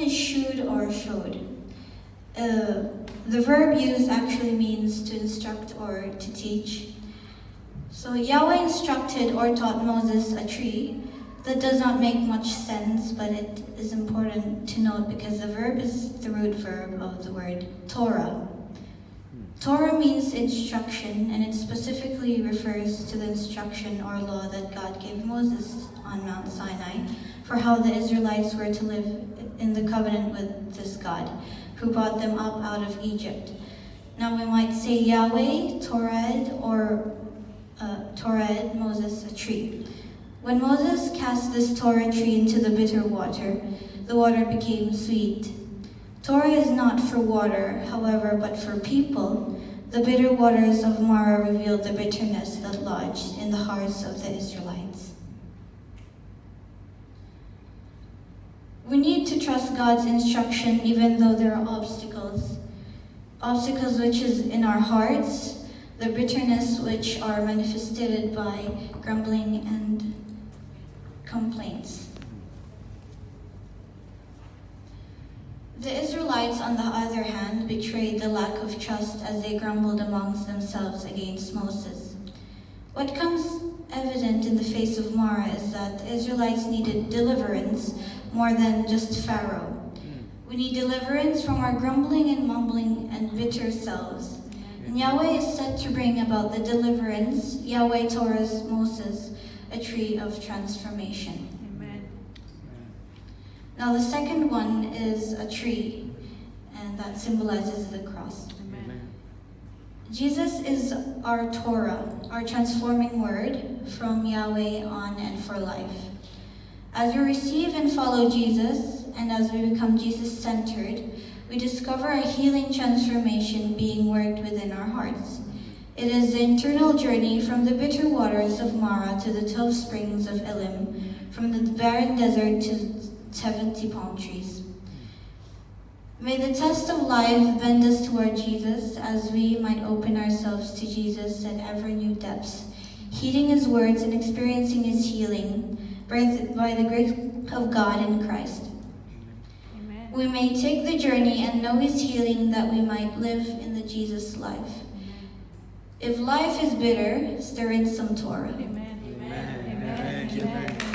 is should or showed. The verb used actually means to instruct or to teach. So Yahweh instructed or taught Moses a tree. That does not make much sense, but it is important to note because the verb is the root verb of the word Torah. Torah means instruction, and it specifically refers to the instruction or law that God gave Moses on Mount Sinai for how the Israelites were to live in the covenant with this God, who brought them up out of Egypt. Now we might say Yahweh, Torah, or Torah, Moses, a tree. When Moses cast this Torah tree into the bitter water, the water became sweet. Torah is not for water, however, but for people. The bitter waters of Marah revealed the bitterness that lodged in the hearts of the Israelites. We need to trust God's instruction even though there are obstacles. Obstacles which is in our hearts, the bitterness which are manifested by grumbling and complaints. The Israelites, on the other hand, betrayed the lack of trust as they grumbled amongst themselves against Moses. What comes evident in the face of Marah is that the Israelites needed deliverance more than just Pharaoh. We need deliverance from our grumbling and mumbling and bitter selves. And Yahweh is set to bring about the deliverance. Yahweh Torah's Moses a tree of transformation. Amen. Now the second one is a tree, and that symbolizes the cross. Amen. Jesus is our Torah, our transforming word from Yahweh on and for life. As we receive and follow Jesus, and as we become Jesus-centered, we discover a healing transformation being worked within our hearts. It is the internal journey from the bitter waters of Marah to the 12 springs of Elim, from the barren desert to 70 palm trees. May the test of life bend us toward Jesus as we might open ourselves to Jesus at ever new depths, heeding his words and experiencing his healing by the grace of God in Christ. Amen. We may take the journey and know his healing that we might live in the Jesus life. If life is bitter, stir in some Torah. Amen. Amen. Amen. Amen. Amen.